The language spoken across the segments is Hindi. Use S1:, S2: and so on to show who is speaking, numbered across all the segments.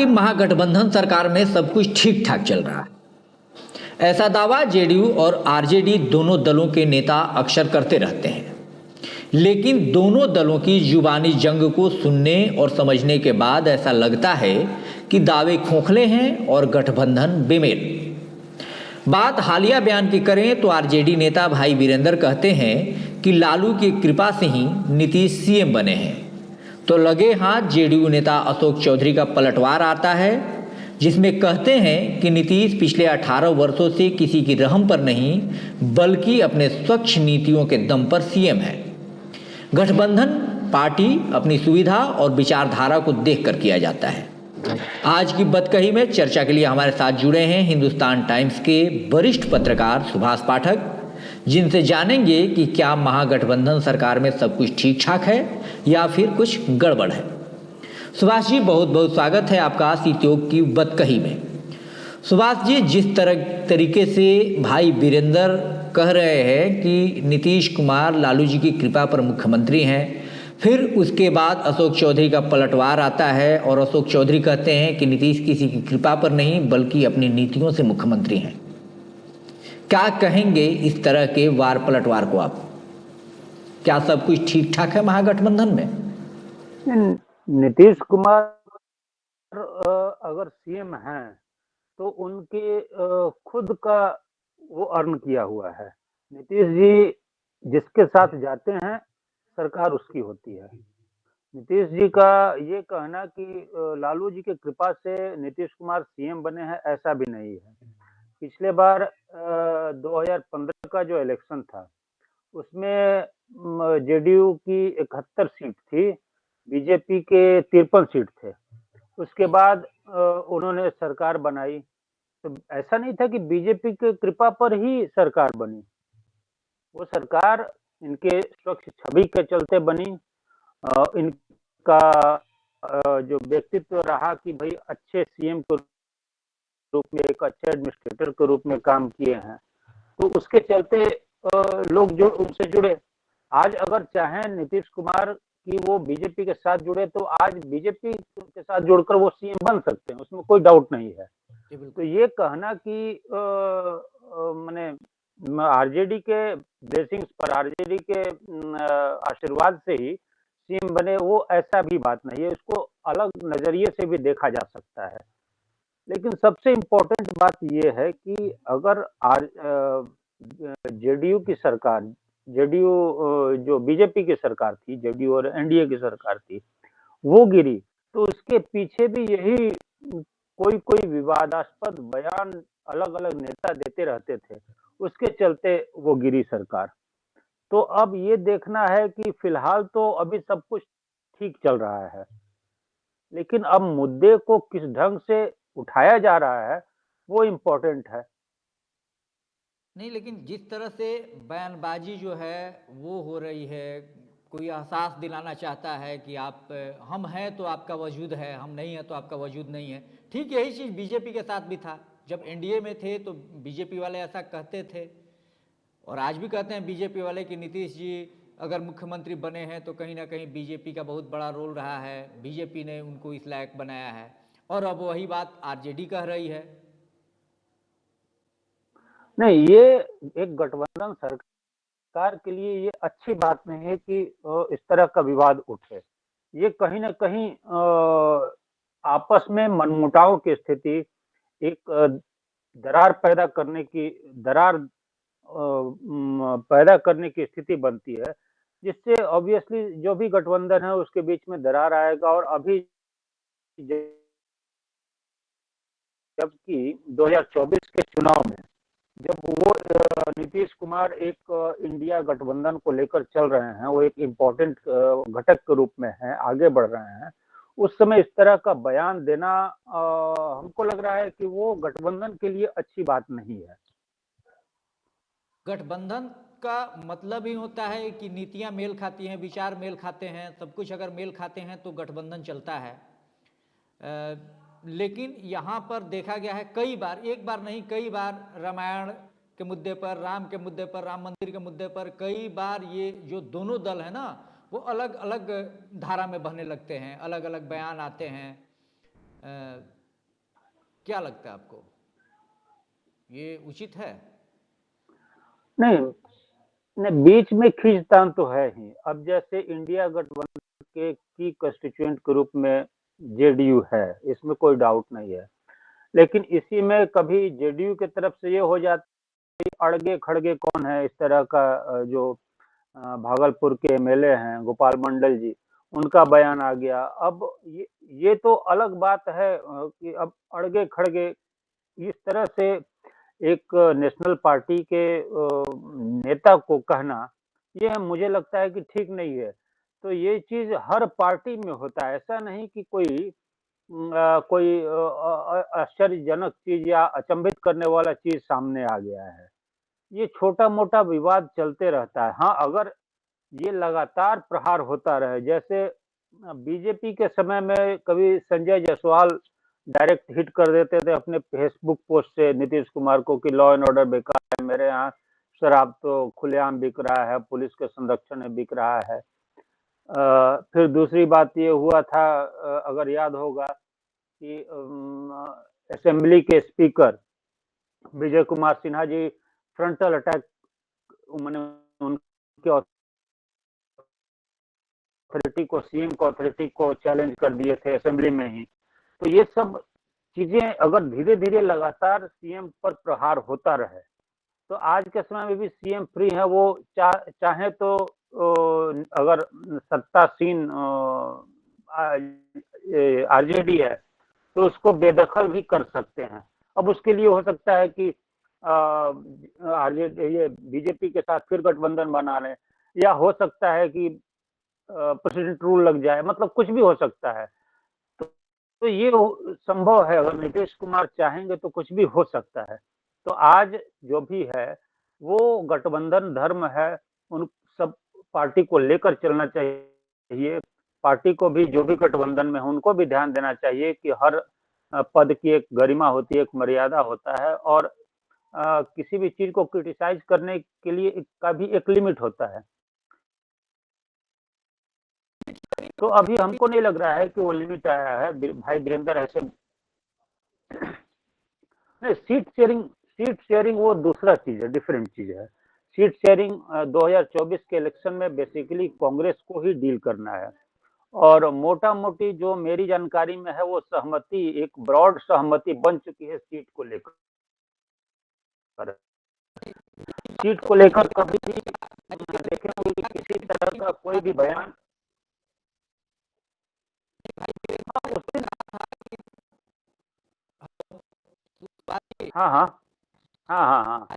S1: की महागठबंधन सरकार में सब कुछ ठीक ठाक चल रहा है। ऐसा दावा जेडीयू और आरजेडी दोनों दलों के नेता अक्सर करते रहते हैं, लेकिन दोनों दलों की जुबानी जंग को सुनने और समझने के बाद ऐसा लगता है कि दावे खोखले हैं और गठबंधन बेमेल। बात हालिया बयान की करें तो आरजेडी नेता भाई वीरेंद्र कहते हैं कि लालू की कृपा से ही नीतीश सीएम बने हैं, तो लगे हाथ जेडीयू नेता अशोक चौधरी का पलटवार आता है, जिसमें कहते हैं कि नीतीश पिछले 18 वर्षों से किसी की रहम पर नहीं बल्कि अपने स्वच्छ नीतियों के दम पर सीएम है। गठबंधन पार्टी अपनी सुविधा और विचारधारा को देखकर किया जाता है। आज की बतकही में चर्चा के लिए हमारे साथ जुड़े हैं हिंदुस्तान टाइम्स के वरिष्ठ पत्रकार सुभाष पाठक, जिनसे जानेंगे कि क्या महागठबंधन सरकार में सब कुछ ठीक ठाक है या फिर कुछ गड़बड़ है। सुभाष जी, बहुत बहुत स्वागत है आपका सीतयोग की बतकही में। सुभाष जी, जिस तरीके से भाई वीरेंद्र कह रहे हैं कि नीतीश कुमार लालू जी की कृपा पर मुख्यमंत्री हैं, फिर उसके बाद अशोक चौधरी का पलटवार आता है और अशोक चौधरी कहते हैं कि नीतीश किसी की कृपा पर नहीं बल्कि अपनी नीतियों से मुख्यमंत्री हैं। क्या कहेंगे इस तरह के वार पलटवार को आप? क्या सब कुछ ठीक ठाक है महागठबंधन में?
S2: नीतीश कुमार अगर सीएम हैं तो उनके खुद का वो अर्न किया हुआ है। नीतीश जी जिसके साथ जाते हैं सरकार उसकी होती है। नीतीश जी का ये कहना कि लालू जी की कृपा से नीतीश कुमार सीएम बने हैं, ऐसा भी नहीं है। पिछले बार 2015 का जो इलेक्शन था उसमें जेडीयू की 71 सीट थी, बीजेपी के 53 सीट थे। उसके बाद उन्होंने सरकार बनाई, तो ऐसा नहीं था कि बीजेपी की कृपा पर ही सरकार बनी। वो सरकार इनके स्वच्छ छवि के चलते बनी। इनका जो व्यक्तित्व रहा कि भाई अच्छे सीएम के रूप में, एक अच्छे एडमिनिस्ट्रेटर के रूप में काम किए हैं, तो उसके चलते लोग जो उनसे जुड़े। आज अगर चाहें नीतीश कुमार कि वो बीजेपी के साथ जुड़े तो आज बीजेपी के साथ जुड़कर वो सीएम बन सकते हैं, उसमें कोई डाउट नहीं है। तो ये कहना कि मैंने आरजेडी के ब्लेसिंग्स पर, आरजेडी के आशीर्वाद से ही सीएम बने, वो ऐसा भी बात नहीं है। इसको अलग नजरिए से भी देखा जा सकता है। लेकिन सबसे इम्पोर्टेंट बात यह है कि अगर जेडीयू की सरकार, जेडीयू जो बीजेपी की सरकार थी, जेडीयू और एनडीए की सरकार थी, वो गिरी, तो उसके पीछे भी यही कोई विवादास्पद बयान अलग अलग नेता देते रहते थे, उसके चलते वो गिरी सरकार। तो अब ये देखना है कि फिलहाल तो अभी सब कुछ ठीक चल रहा है, लेकिन अब मुद्दे को किस ढंग से उठाया जा रहा है वो इम्पोर्टेंट है।
S1: नहीं, लेकिन जिस तरह से बयानबाजी जो है वो हो रही है, कोई एहसास दिलाना चाहता है कि आप हम हैं तो आपका वजूद है, हम नहीं हैं तो आपका वजूद नहीं है। ठीक यही चीज़ बीजेपी के साथ भी था। जब एनडीए में थे तो बीजेपी वाले ऐसा कहते थे और आज भी कहते हैं बीजेपी वाले कि नीतीश जी अगर मुख्यमंत्री बने हैं तो कहीं ना कहीं बीजेपी का बहुत बड़ा रोल रहा है, बीजेपी ने उनको इस लायक बनाया है। और अब वही बात आरजेडी कह रही है।
S2: नहीं, ये एक गठबंधन सरकार के लिए ये अच्छी बात नहीं है कि इस तरह का विवाद उठे। ये कहीं ना कहीं आपस में मनमुटाव की स्थिति, एक दरार पैदा करने की स्थिति बनती है, जिससे ऑब्वियसली जो भी गठबंधन है उसके बीच में दरार आएगा। और अभी जबकि 2024 के चुनाव में जब वो नीतीश कुमार एक इंडिया गठबंधन को लेकर चल रहे हैं, वो एक इम्पोर्टेंट घटक के रूप में है, आगे बढ़ रहे हैं, उस समय इस तरह का बयान देना हमको लग रहा है कि वो गठबंधन के लिए अच्छी बात नहीं है।
S1: गठबंधन का मतलब ही होता है कि नीतियां मेल खाती हैं, विचार मेल खाते हैं, सब कुछ अगर मेल खाते हैं तो गठबंधन चलता है। लेकिन यहाँ पर देखा गया है कई बार, एक बार नहीं कई बार, रामायण के मुद्दे पर, राम के मुद्दे पर, राम मंदिर के मुद्दे पर कई बार ये जो दोनों दल हैं ना, वो अलग अलग धारा में बहने लगते हैं, अलग अलग बयान आते हैं। क्या लगता है आपको, ये उचित है?
S2: नहीं नहीं, बीच में खींचतान तो है ही। अब जैसे इंडिया गठबंधन के की कंस्टिट्यूएंट के रूप में जेडीयू है, इसमें कोई डाउट नहीं है। लेकिन इसी में कभी जेडीयू की तरफ से ये हो जाता है कि अड़गे खड़गे कौन है, इस तरह का जो भागलपुर के एमएलए हैं गोपाल मंडल जी, उनका बयान आ गया। अब ये तो अलग बात है कि अब अड़गे खड़गे इस तरह से एक नेशनल पार्टी के नेता को कहना, ये मुझे लगता है कि ठीक नहीं है। तो ये चीज हर पार्टी में होता है, ऐसा नहीं कि कोई आश्चर्यजनक चीज या अचंभित करने वाला चीज सामने आ गया है। ये छोटा मोटा विवाद चलते रहता है। हाँ, अगर ये लगातार प्रहार होता रहे, जैसे बीजेपी के समय में कभी संजय जायसवाल डायरेक्ट हिट कर देते थे अपने फेसबुक पोस्ट से नीतीश कुमार को कि लॉ एंड ऑर्डर बेकार है, मेरे यहाँ शराब तो खुलेआम बिक रहा है, पुलिस के संरक्षण में बिक रहा है। फिर दूसरी बात ये हुआ था, अगर याद होगा कि असेंबली के speaker Vijay Kumar Sinha ji frontal attack, मैंने उनके अथॉरिटी को, सीएम को अथॉरिटी को चैलेंज कर दिए थे असेंबली में ही। तो ये सब चीजें अगर धीरे धीरे लगातार सीएम पर प्रहार होता रहे, तो आज के समय में भी सीएम फ्री है, वो चाहे तो अगर सत्तासीन आरजेडी है तो उसको बेदखल भी कर सकते हैं। अब उसके लिए हो सकता है कि आरजेडी ये बीजेपी के साथ फिर गठबंधन बना लें, या हो सकता है कि प्रेसिडेंट रूल लग जाए, मतलब कुछ भी हो सकता है। तो ये संभव है, अगर नीतीश कुमार चाहेंगे तो कुछ भी हो सकता है। तो आज जो भी है वो गठबंधन धर्म है, उन सब पार्टी को लेकर चलना चाहिए। पार्टी को भी, जो भी गठबंधन में है, उनको भी ध्यान देना चाहिए कि हर पद की एक गरिमा होती है, एक मर्यादा होता है, और किसी भी चीज को क्रिटिसाइज करने के लिए का भी एक लिमिट होता है। तो अभी हमको नहीं लग रहा है कि वो लिमिट आया है भाई वीरेंद्र, ऐसे नहीं। सीट शेयरिंग वो दूसरा चीज है, डिफरेंट चीज है। सीट शेयरिंग 2024 के इलेक्शन में बेसिकली कांग्रेस को ही डील करना है, और मोटा मोटी जो मेरी जानकारी में है वो सहमति, एक ब्रॉड सहमति बन चुकी है सीट को लेकर। सीट को लेकर कभी भी देखेंगे कि किसी तरह का कोई भी बयान, हाँ हाँ हाँ हाँ हाँ,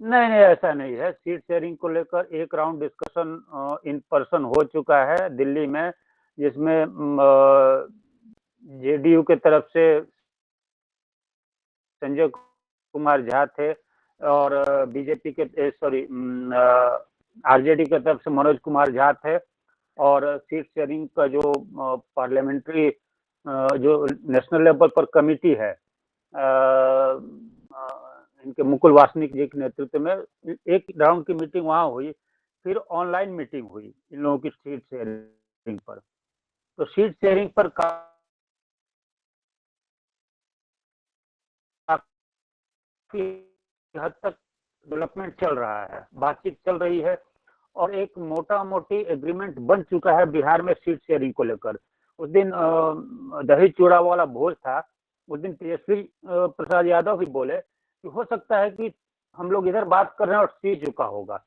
S2: नहीं नहीं, ऐसा नहीं है। सीट शेयरिंग को लेकर एक राउंड डिस्कशन इन पर्सन हो चुका है दिल्ली में, जिसमें जेडीयू के तरफ से संजय कुमार झा थे, और बीजेपी के सॉरी आरजेडी की तरफ से मनोज कुमार झा थे। और सीट शेयरिंग का जो पार्लियामेंट्री जो नेशनल लेवल पर कमेटी है, इनके मुकुल वासनिक जी के नेतृत्व में एक राउंड की मीटिंग वहां हुई, फिर ऑनलाइन मीटिंग हुई इन लोगों की सीट शेयरिंग पर। तो सीट शेयरिंग पर काफी हद तक डेवलपमेंट चल रहा है, बातचीत चल रही है, और एक मोटा मोटी एग्रीमेंट बन चुका है बिहार में सीट शेयरिंग को लेकर। उस दिन दही चूड़ा वाला भोज था, उस दिन तेजस्वी प्रसाद यादव भी बोले कि हो सकता है कि हम लोग इधर बात कर रहे हैं और सीट चुका होगा।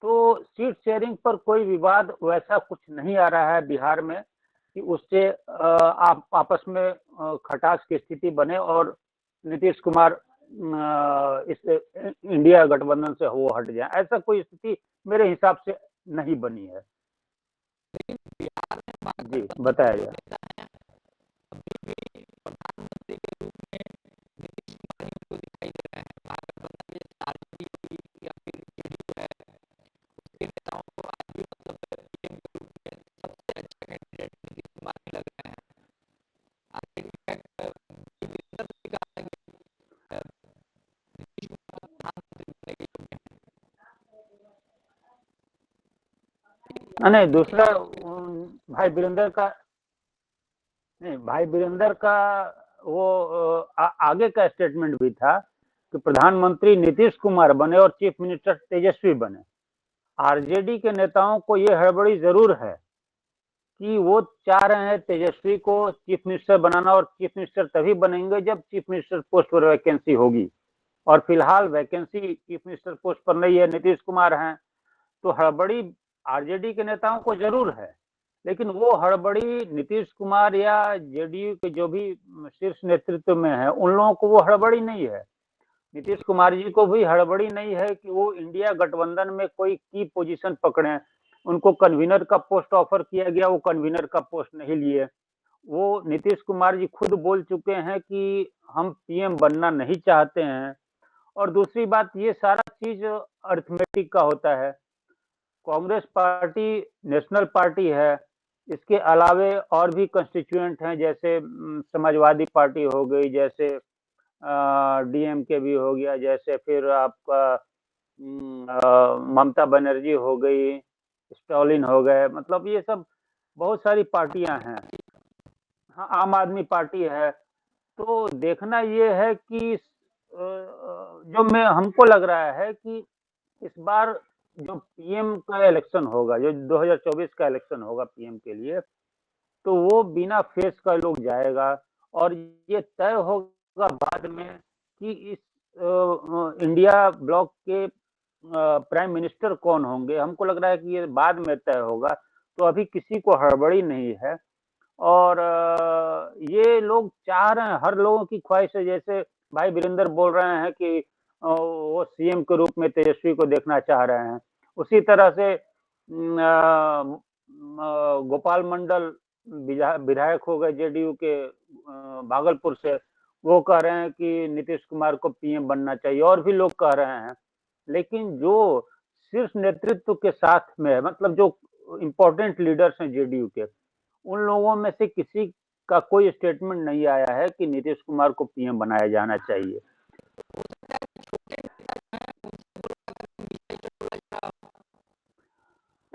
S2: तो सीट शेयरिंग पर कोई विवाद वैसा कुछ नहीं आ रहा है बिहार में कि उससे आप आपस में खटास की स्थिति बने और नीतीश कुमार इस इंडिया गठबंधन से वो हट जाए। ऐसा कोई स्थिति मेरे हिसाब से नहीं बनी है। जी बताया जाए। नहीं, दूसरा भाई वीरेंद्र का नहीं, भाई वीरेंद्र का वो आगे का स्टेटमेंट भी था कि प्रधानमंत्री नीतीश कुमार बने और चीफ मिनिस्टर तेजस्वी बने। आरजेडी के नेताओं को ये हड़बड़ी जरूर है कि वो चाह रहे हैं तेजस्वी को चीफ मिनिस्टर बनाना, और चीफ मिनिस्टर तभी बनेंगे जब चीफ मिनिस्टर पोस्ट पर वैकेंसी होगी, और फिलहाल वैकेंसी चीफ मिनिस्टर पोस्ट पर नहीं है, नीतीश कुमार हैं। तो हड़बड़ी आरजेडी के नेताओं को जरूर है, लेकिन वो हड़बड़ी नीतीश कुमार या जेडीयू के जो भी शीर्ष नेतृत्व में है उन लोगों को वो हड़बड़ी नहीं है। नीतीश कुमार जी को भी हड़बड़ी नहीं है कि वो इंडिया गठबंधन में कोई की पोजीशन पकड़े। उनको कन्वीनर का पोस्ट ऑफर किया गया, वो कन्वीनर का पोस्ट नहीं लिए। वो नीतीश कुमार जी खुद बोल चुके हैं कि हम पीएम बनना नहीं चाहते हैं। और दूसरी बात, ये सारा चीज अर्थमेटिक का होता है। कांग्रेस पार्टी नेशनल पार्टी है, इसके अलावे और भी कंस्टिट्यूएंट हैं, जैसे समाजवादी पार्टी हो गई, जैसे डीएमके भी हो गया, जैसे फिर आपका ममता बनर्जी हो गई, स्टॉलिन हो गए, मतलब ये सब बहुत सारी पार्टियां हैं। हाँ, आम आदमी पार्टी है। तो देखना ये है कि जो मैं हमको लग रहा है कि इस बार जो पीएम का इलेक्शन होगा, जो 2024 का इलेक्शन होगा पीएम के लिए, तो वो बिना फेस का लोग जाएगा, और ये तय होगा बाद में कि इस इंडिया ब्लॉक के प्राइम मिनिस्टर कौन होंगे। हमको लग रहा है कि ये बाद में तय होगा, तो अभी किसी को हड़बड़ी नहीं है। और ये लोग चाह रहे हैं, हर लोगों की ख्वाहिश है, जैसे भाई वीरेंद्र बोल रहे हैं कि वो सीएम के रूप में तेजस्वी को देखना चाह रहे हैं। उसी तरह से गोपाल मंडल विधायक हो गए जेडीयू के भागलपुर से, वो कह रहे हैं कि नीतीश कुमार को पीएम बनना चाहिए, और भी लोग कह रहे हैं। लेकिन जो शीर्ष नेतृत्व के साथ में है, मतलब जो इम्पोर्टेंट लीडर्स हैं जेडीयू के, उन लोगों में से किसी का कोई स्टेटमेंट नहीं आया है कि नीतीश कुमार को पीएम बनाया जाना चाहिए।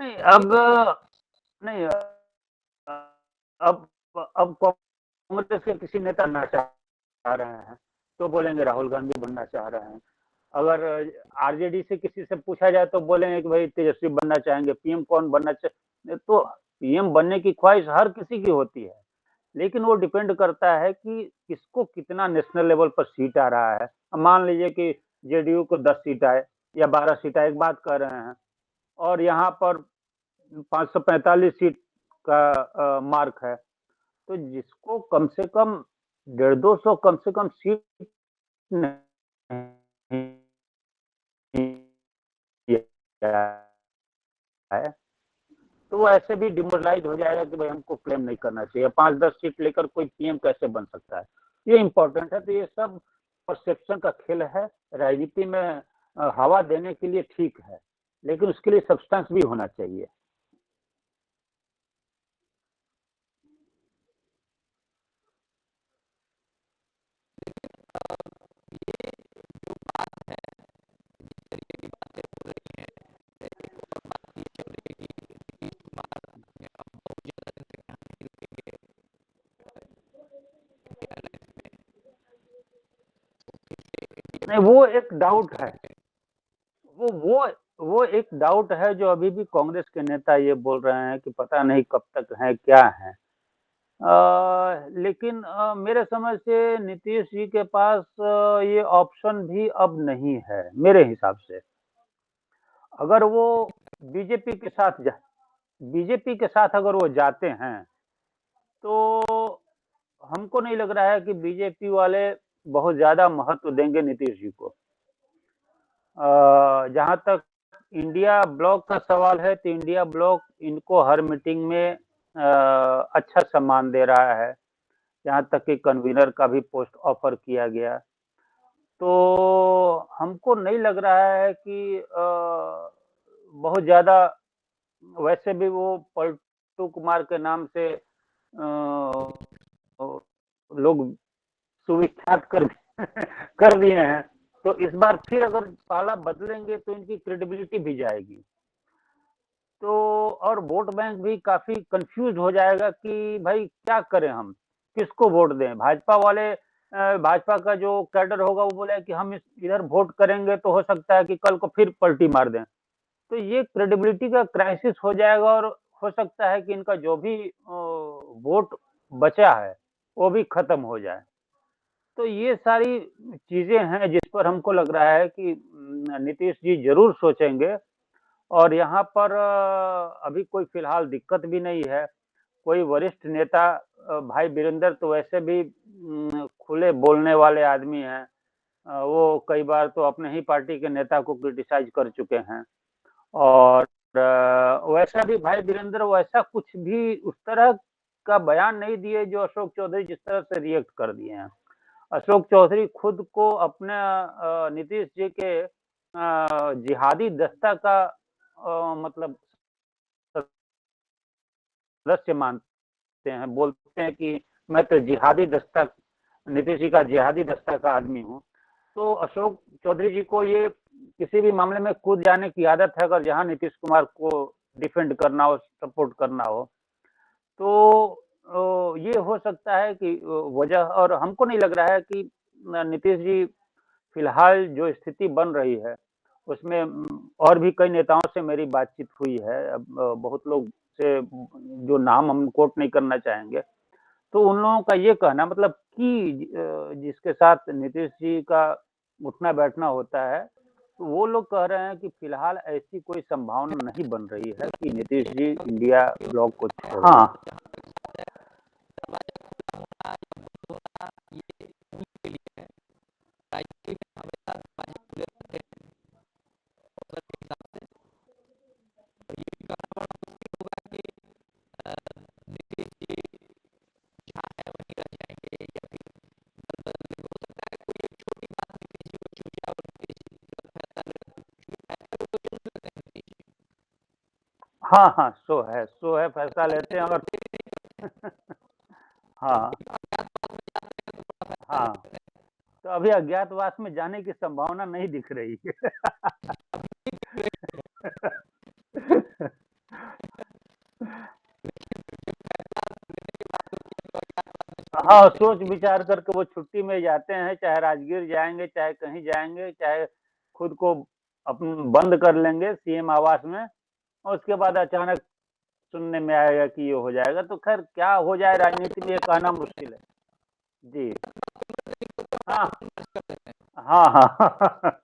S2: नहीं, अब नहीं, अब अब कांग्रेस के किसी नेता बनना चाह रहे हैं तो बोलेंगे राहुल गांधी बनना चाह रहे हैं। अगर आरजेडी से किसी से पूछा जाए तो बोलेंगे कि भाई तेजस्वी बनना चाहेंगे। पीएम कौन बनना चाहिए, तो पीएम बनने की ख्वाहिश हर किसी की होती है, लेकिन वो डिपेंड करता है कि किसको कितना नेशनल लेवल पर सीट आ रहा है। मान लीजिए कि जेडीयू को 10 सीट आए या 12 सीट आए, एक बात कर रहे हैं, और यहाँ पर 545 सीट का मार्क है, तो जिसको कम से कम 150-200 कम से कम सीट है, तो वो ऐसे भी डिमोरलाइज हो जाएगा कि भाई हमको क्लेम नहीं करना चाहिए। 5-10 सीट लेकर कोई पीएम कैसे बन सकता है, ये इंपॉर्टेंट है। तो ये सब परसेप्शन का खेल है। राजनीति में हवा देने के लिए ठीक है, लेकिन उसके लिए सब्सटेंस भी होना चाहिए। नहीं, वो एक डाउट है। वो वो वो एक डाउट है जो अभी भी कांग्रेस के नेता ये बोल रहे हैं कि पता नहीं कब तक है, क्या है। लेकिन मेरे समझ से नीतीश जी के पास ये ऑप्शन भी अब नहीं है मेरे हिसाब से। अगर वो बीजेपी के साथ बीजेपी के साथ अगर वो जाते हैं, तो हमको नहीं लग रहा है कि बीजेपी वाले बहुत ज्यादा महत्व देंगे नीतीश जी को। जहां तक इंडिया ब्लॉक का सवाल है, तो इंडिया ब्लॉक इनको हर मीटिंग में अच्छा सम्मान दे रहा है। यहाँ तक कि कन्वीनर का भी पोस्ट ऑफर किया गया। तो हमको नहीं लग रहा है कि बहुत ज्यादा, वैसे भी वो पलटू कुमार के नाम से लोग सुविख्यात कर कर दिए हैं। तो इस बार फिर अगर पाला बदलेंगे तो इनकी क्रेडिबिलिटी भी जाएगी। तो और वोट बैंक भी काफी कंफ्यूज हो जाएगा कि भाई क्या करें, हम किसको वोट दें। भाजपा वाले भाजपा का जो कैडर होगा वो बोले कि हम इधर वोट करेंगे तो हो सकता है कि कल को फिर पलटी मार दें। तो ये क्रेडिबिलिटी का क्राइसिस हो जाएगा और हो सकता है कि इनका जो भी वोट बचा है वो भी खत्म हो जाए। तो ये सारी चीजें हैं जिस पर हमको लग रहा है कि नीतीश जी जरूर सोचेंगे। और यहाँ पर अभी कोई फिलहाल दिक्कत भी नहीं है। कोई वरिष्ठ नेता भाई वीरेंद्र तो वैसे भी खुले बोलने वाले आदमी हैं। वो कई बार तो अपने ही पार्टी के नेता को क्रिटिसाइज कर चुके हैं। और वैसा भी भाई वीरेंद्र वैसा कुछ भी उस तरह का बयान नहीं दिए जो अशोक चौधरी जिस तरह से रिएक्ट कर दिए हैं। अशोक चौधरी खुद को अपने नीतीश जी के जिहादी दस्ता का मतलब सदस्य मानते हैं, बोलते हैं कि मैं तो जिहादी दस्ता, नीतीश जी का जिहादी दस्ता का आदमी हूँ। तो अशोक चौधरी जी को ये किसी भी मामले में कूद जाने की आदत है। अगर जहां नीतीश कुमार को डिफेंड करना हो, सपोर्ट करना हो, तो ये हो सकता है कि वजह। और हमको नहीं लग रहा है कि नीतीश जी फिलहाल जो स्थिति बन रही है उसमें और भी कई नेताओं से मेरी बातचीत हुई है। अब बहुत लोग से जो नाम हम कोट नहीं करना चाहेंगे, तो उन लोगों का ये कहना मतलब कि जिसके साथ नीतीश जी का उठना बैठना होता है, तो वो लोग कह रहे हैं कि फिलहाल ऐसी कोई संभावना नहीं बन रही है कि नीतीश जी इंडिया ब्लॉक को छोड़। हाँ हाँ हाँ, सो है, फैसला लेते हैं। और हाँ हाँ, तो अभी अज्ञातवास में जाने की संभावना नहीं दिख रही है। हाँ, सोच विचार करके वो छुट्टी में जाते हैं, चाहे राजगीर जाएंगे, चाहे कहीं जाएंगे, चाहे खुद को अपन बंद कर लेंगे सीएम आवास में, और उसके बाद अचानक सुनने में आएगा कि ये हो जाएगा। तो खैर क्या हो जाए राजनीति में ये कहना मुश्किल है। जी हाँ हाँ हाँ।